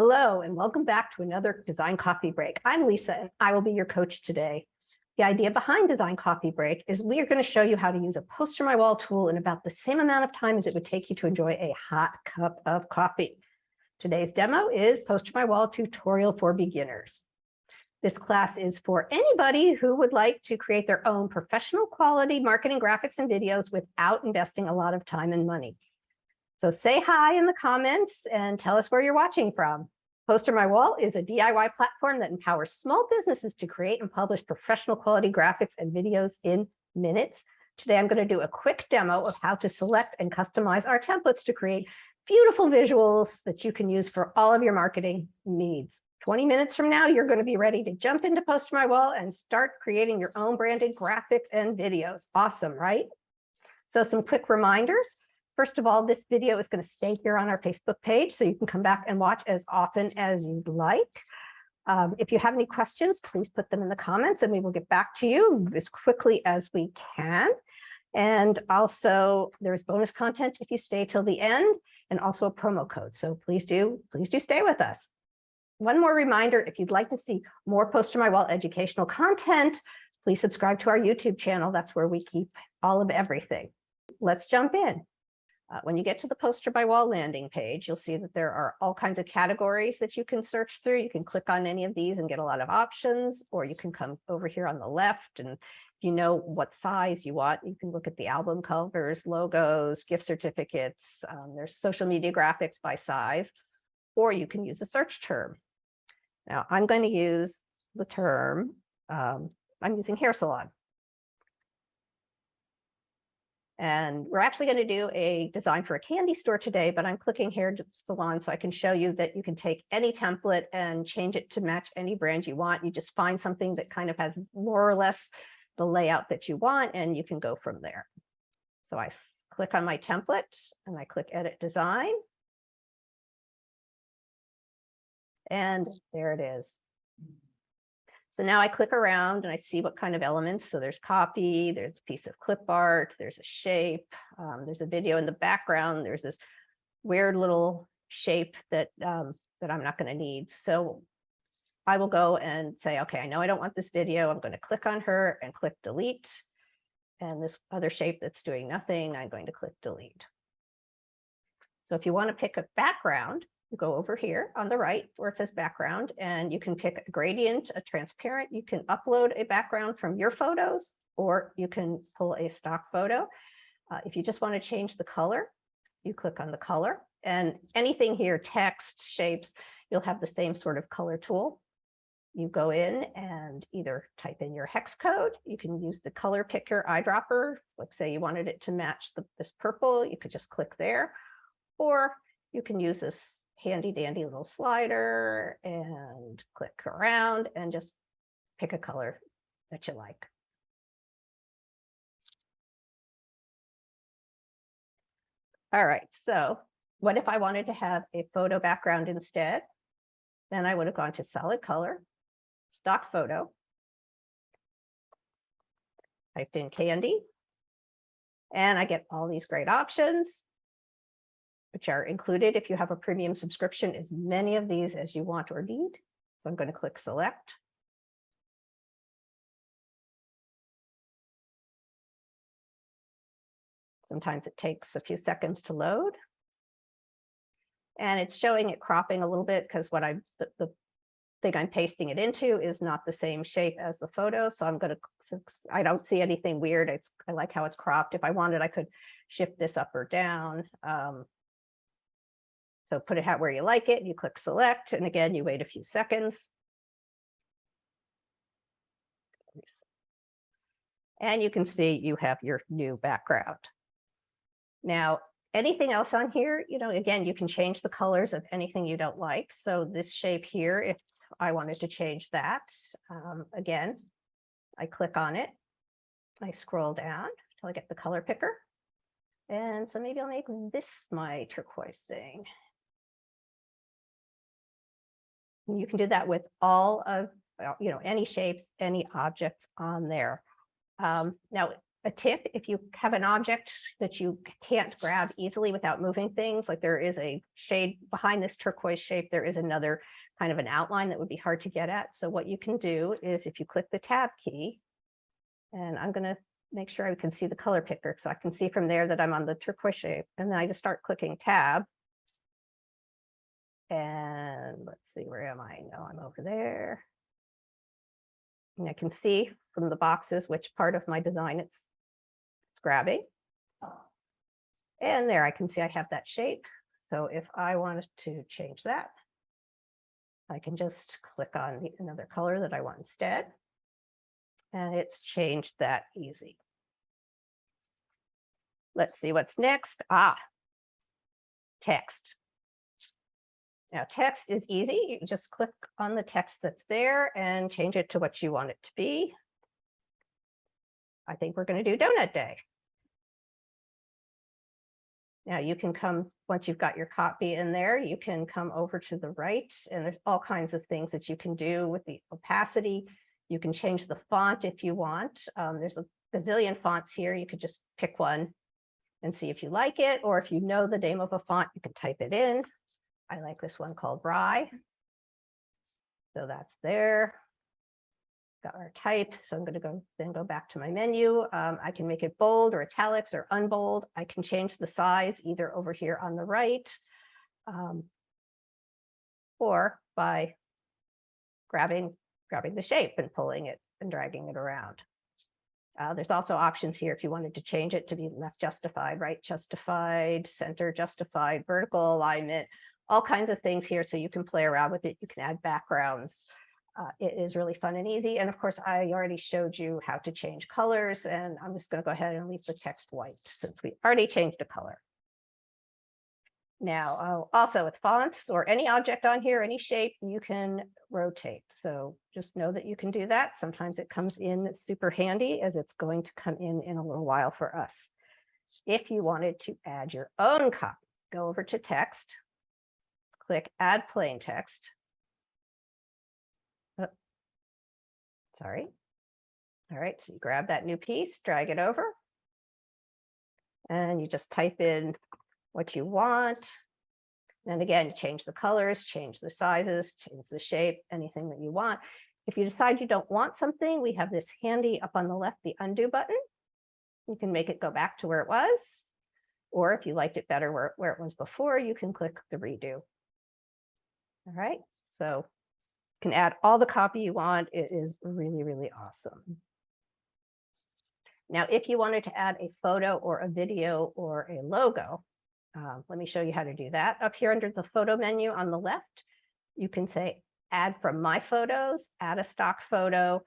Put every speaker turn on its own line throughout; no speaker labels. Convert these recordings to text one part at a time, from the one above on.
Hello, and welcome back to another Design Coffee Break. I'm Lisa, and I will be your coach today. The idea behind Design Coffee Break is we are going to show you how to use a PosterMyWall tool in about the same amount of time as it would take you to enjoy a hot cup of coffee. Today's demo is PosterMyWall Tutorial for Beginners. This class is for anybody who would like to create their own professional quality marketing graphics and videos without investing a lot of time and money. So say hi in the comments and tell us where you're watching from. PosterMyWall is a DIY platform that empowers small businesses to create and publish professional quality graphics and videos in minutes. Today, I'm going to do a quick demo of how to select and customize our templates to create beautiful visuals that you can use for all of your marketing needs. 20 minutes from now, you're going to be ready to jump into PosterMyWall and start creating your own branded graphics and videos. Awesome, right? So some quick reminders. First of all, this video is going to stay here on our Facebook page, so you can come back and watch as often as you'd like. If you have any questions, please put them in the comments and we will get back to you as quickly as we can. And also, there's bonus content if you stay till the end, and also a promo code. So please do stay with us. One more reminder, if you'd like to see more PosterMyWall educational content, please subscribe to our YouTube channel. That's where we keep all of everything. Let's jump in. When you get to the PosterMyWall landing page, you'll see that there are all kinds of categories that you can search through. You can click on any of these and get a lot of options, or you can come over here on the left, and if you know what size you want, you can look at the album covers, logos, gift certificates. There's social media graphics by size, or you can use a search term. Now, I'm going to use the term, I'm using hair salon. And we're actually going to do a design for a candy store today, but I'm clicking hair salon so I can show you that you can take any template and change it to match any brand you want. You just find something that kind of has more or less the layout that you want, and you can go from there. So I click on my template and I click Edit Design. And there it is. So now I click around and I see what kind of elements. So there's copy, there's a piece of clip art, there's a shape, there's a video in the background, there's this weird little shape that, that I'm not going to need. So I will go and say, okay, I know I don't want this video. I'm going to click on her and click delete. And this other shape that's doing nothing, I'm going to click delete. So if you want to pick a background, you go over here on the right where it says background, and you can pick a gradient, a transparent. You can upload a background from your photos, or you can pull a stock photo. If you just want to change the color, you click on the color, and anything here, text, shapes, you'll have the same sort of color tool. You go in and either type in your hex code. You can use the color picker eyedropper. Like say you wanted it to match this purple, you could just click there, or you can use this handy dandy little slider and click around and just pick a color that you like. All right, so what if I wanted to have a photo background instead? Then I would have gone to solid color, stock photo, typed in candy, and I get all these great options, which are included if you have a premium subscription, as many of these as you want or need. So I'm going to click select. Sometimes it takes a few seconds to load. And it's showing it cropping a little bit because what the thing I'm pasting it into is not the same shape as the photo. So I'm going to, I don't see anything weird. I like how it's cropped. If I wanted, I could shift this up or down. So put it out where you like it, you click select, and again, you wait a few seconds. And you can see you have your new background. Now, anything else on here, again, you can change the colors of anything you don't like. So this shape here, if I wanted to change that, again, I click on it, I scroll down till I get the color picker. And so maybe I'll make this my turquoise thing. You can do that with all of, any shapes, any objects on there. Now, a tip, if you have an object that you can't grab easily without moving things, like there is a shade behind this turquoise shape, there is another kind of an outline that would be hard to get at. So what you can do is if you click the tab key, and I'm going to make sure I can see the color picker so I can see from there that I'm on the turquoise shape. And then I just start clicking tab. And let's see, where am I? No, I'm over there. And I can see from the boxes which part of my design it's grabbing. And there I can see I have that shape. So if I wanted to change that, I can just click on another color that I want instead. And it's changed that easy. Let's see what's next. Text. Now text is easy. You just click on the text that's there and change it to what you want it to be. I think we're going to do Donut Day. Now you can come, once you've got your copy in there, you can come over to the right, and there's all kinds of things that you can do with the opacity. You can change the font if you want. There's a gazillion fonts here. You could just pick one and see if you like it, or if you know the name of a font, you can type it in. I like this one called Rye. So that's there. Got our type. So I'm going to go back to my menu. I can make it bold or italics or unbold. I can change the size either over here on the right or by grabbing the shape and pulling it and dragging it around. There's also options here if you wanted to change it to be left justified, right justified, center justified, vertical alignment, all kinds of things here. So you can play around with it. You can add backgrounds. It is really fun and easy. And of course, I already showed you how to change colors, and I'm just going to go ahead and leave the text white since we already changed a color. Now, also with fonts or any object on here, any shape, you can rotate. So just know that you can do that. Sometimes it comes in super handy, as it's going to come in a little while for us. If you wanted to add your own copy, go over to text, click add plain text. Sorry. All right, so you grab that new piece, drag it over, and you just type in what you want. And again, change the colors, change the sizes, change the shape, anything that you want. If you decide you don't want something, we have this handy up on the left, the undo button. You can make it go back to where it was. Or if you liked it better where it was before, you can click the redo. All right, so you can add all the copy you want. It is really, really awesome. Now, if you wanted to add a photo or a video or a logo, let me show you how to do that. Up here under the photo menu on the left, you can say add from my photos, add a stock photo,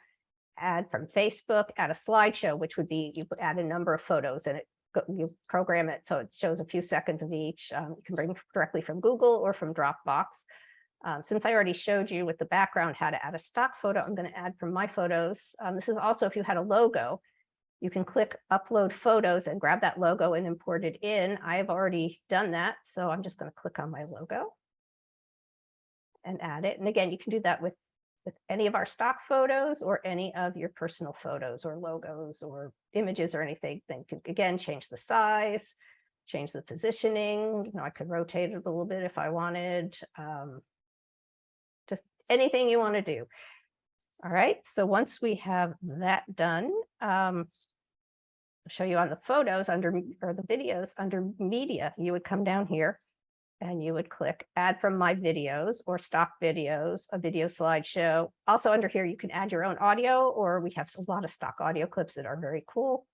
add from Facebook, add a slideshow, which would be you add a number of photos and you program it so it shows a few seconds of each. You can bring directly from Google or from Dropbox. Since I already showed you with the background how to add a stock photo, I'm going to add from my photos. This is also if you had a logo. You can click upload photos and grab that logo and import it in. I've already done that, so I'm just going to click on my logo and add it. And again, you can do that with any of our stock photos or any of your personal photos or logos or images or anything. Then you can, again, change the size, change the positioning. You know, I could rotate it a little bit if I wanted. Just anything you want to do. All right, so once we have that done, I'll show you on the photos or the videos under media, you would come down here and you would click add from my videos or stock videos, a video slideshow. Also under here, you can add your own audio, or we have a lot of stock audio clips that are very cool.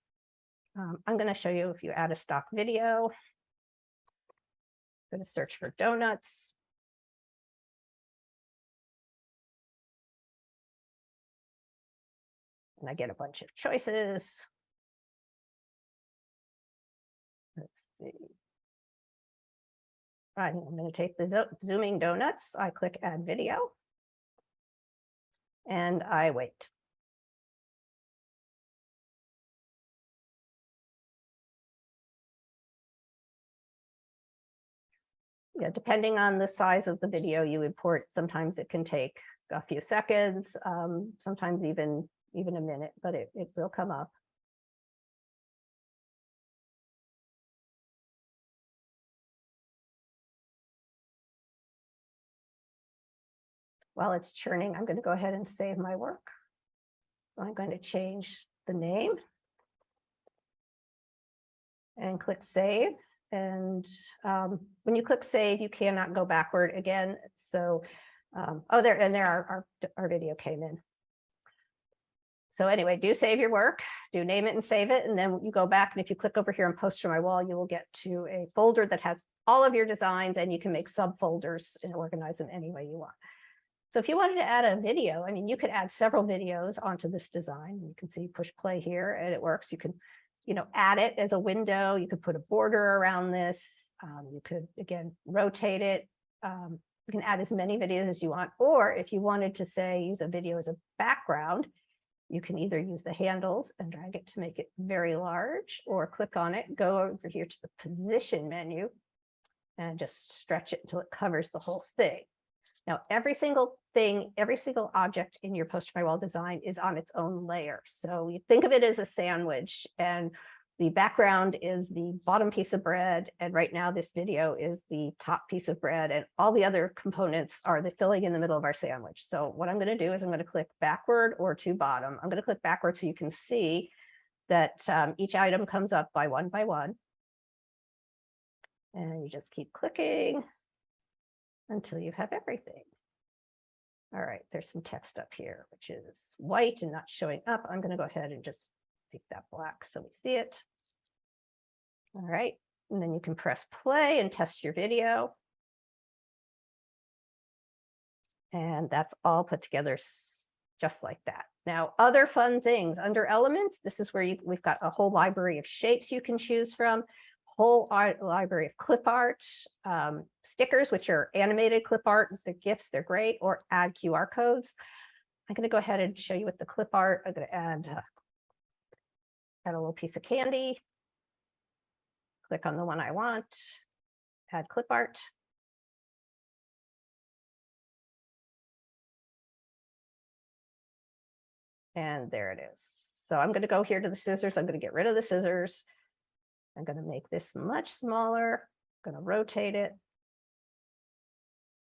I'm going to show you if you add a stock video. I'm going to search for donuts. And I get a bunch of choices. Let's see. I'm going to take the zooming donuts. I click add video. And I wait. Yeah, depending on the size of the video you import, sometimes it can take a few seconds, sometimes even a minute, but it will come up. while it's churning, I'm going to go ahead and save my work. So I'm going to change the name and click save. And when you click save, you cannot go backward again. So, there our video came in. So anyway, do save your work, do name it and save it. And then you go back, and if you click over here on PosterMyWall, you will get to a folder that has all of your designs, and you can make subfolders and organize them any way you want. So if you wanted to add a video, I mean, you could add several videos onto this design. You can see push play here and it works. You can, add it as a window. You could put a border around this. You could, again, rotate it. You can add as many videos as you want. Or if you wanted to, say, use a video as a background, you can either use the handles and drag it to make it very large, or click on it, go over here to the position menu and just stretch it until it covers the whole thing. Now, every single thing, every single object in your PosterMyWall design is on its own layer. So you think of it as a sandwich, and the background is the bottom piece of bread. And right now this video is the top piece of bread, and all the other components are the filling in the middle of our sandwich. So what I'm going to do is I'm going to click backward or to bottom. I'm going to click backward so you can see that each item comes up by one. And you just keep clicking until you have everything. All right, there's some text up here, which is white and not showing up. I'm going to go ahead and just make that black so we see it. All right, and then you can press play and test your video. And that's all put together just like that. Now, other fun things under elements, this is where we've got a whole library of shapes you can choose from, whole library of clip art, stickers, which are animated clip art, the GIFs, they're great, or add QR codes. I'm going to go ahead and show you with the clip art. I'm going to add a little piece of candy. Click on the one I want, add clip art. And there it is. So I'm going to go here to the scissors. I'm going to get rid of the scissors. I'm going to make this much smaller. I'm going to rotate it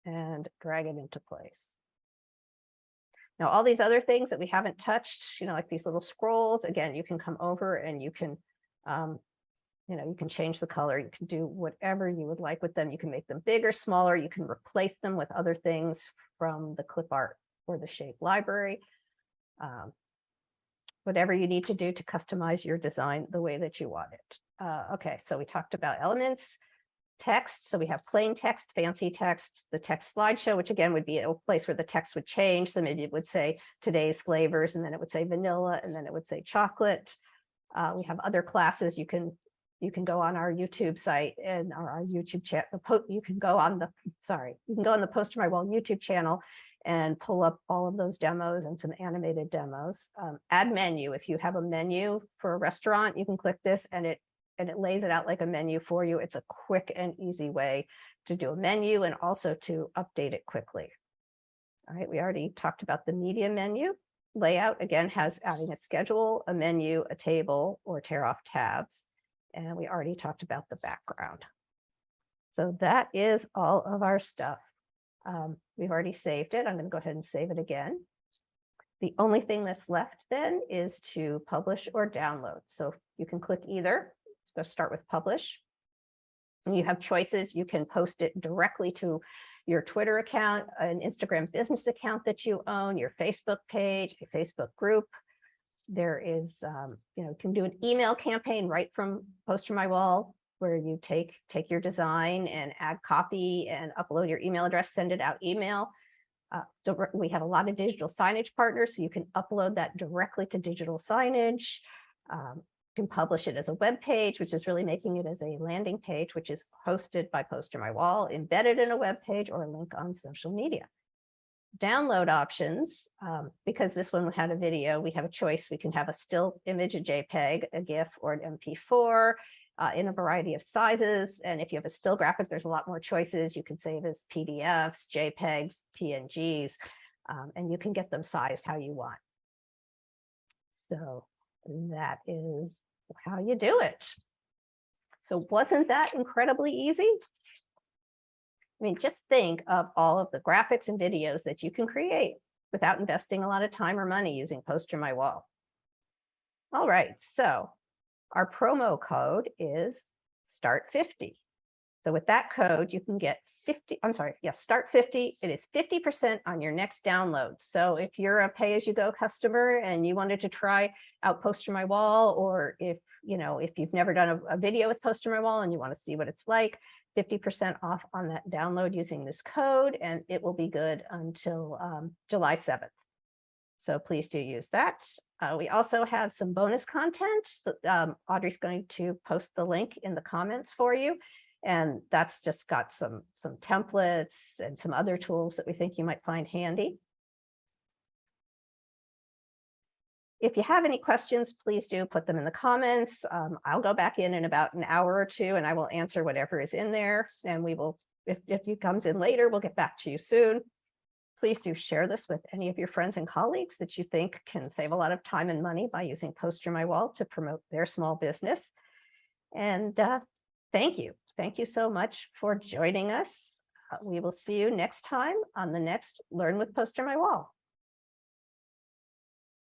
and drag it into place. Now, all these other things that we haven't touched, like these little scrolls, again, you can come over and you can, you can change the color. You can do whatever you would like with them. You can make them bigger, smaller. You can replace them with other things from the clip art or the shape library. Whatever you need to do to customize your design the way that you want it. Okay, so we talked about elements, text. So we have plain text, fancy text, the text slideshow, which again would be a place where the text would change. So maybe it would say today's flavors, and then it would say vanilla, and then it would say chocolate. We have other classes. You can go on our YouTube site and our YouTube chat. You can go on the PosterMyWall YouTube channel and pull up all of those demos and some animated demos. Add menu. If you have a menu for a restaurant, you can click this and it lays it out like a menu for you. It's a quick and easy way to do a menu and also to update it quickly. All right, we already talked about the media menu. Layout, again, has adding a schedule, a menu, a table, or tear off tabs. And we already talked about the background. So that is all of our stuff. We've already saved it. I'm going to go ahead and save it again. The only thing that's left then is to publish or download. So you can click either. Let's go start with publish. And you have choices. You can post it directly to your Twitter account, an Instagram business account that you own, your Facebook page, a Facebook group. There is, you can do an email campaign right from PosterMyWall, where you take your design and add copy and upload your email address, send it out email. We have a lot of digital signage partners, so you can upload that directly to digital signage. You can publish it as a web page, which is really making it as a landing page, which is hosted by PosterMyWall, embedded in a web page, or a link on social media. Download options, because this one had a video, we have a choice. We can have a still image, a JPEG, a GIF, or an MP4 in a variety of sizes. And if you have a still graphic, there's a lot more choices. You can save as PDFs, JPEGs, PNGs, and you can get them sized how you want. So that is how you do it. So wasn't that incredibly easy? mean, just think of all of the graphics and videos that you can create without investing a lot of time or money using PosterMyWall. All right, so our promo code is START50. So with that code, you can get START50. It is 50% on your next download. So if you're a pay-as-you-go customer and you wanted to try out PosterMyWall, or if you've never done a video with PosterMyWall and you want to see what it's like, 50% off on that download using this code, and it will be good until July 7th. So please do use that. We also have some bonus content. Audrey's going to post the link in the comments for you. And that's just got some templates and some other tools that we think you might find handy. If you have any questions, please do put them in the comments. I'll go back in about an hour or two and I will answer whatever is in there. And we will, if it comes in later, we'll get back to you soon. Please do share this with any of your friends and colleagues that you think can save a lot of time and money by using PosterMyWall to promote their small business. And thank you. Thank you so much for joining us. We will see you next time on the next Learn with PosterMyWall.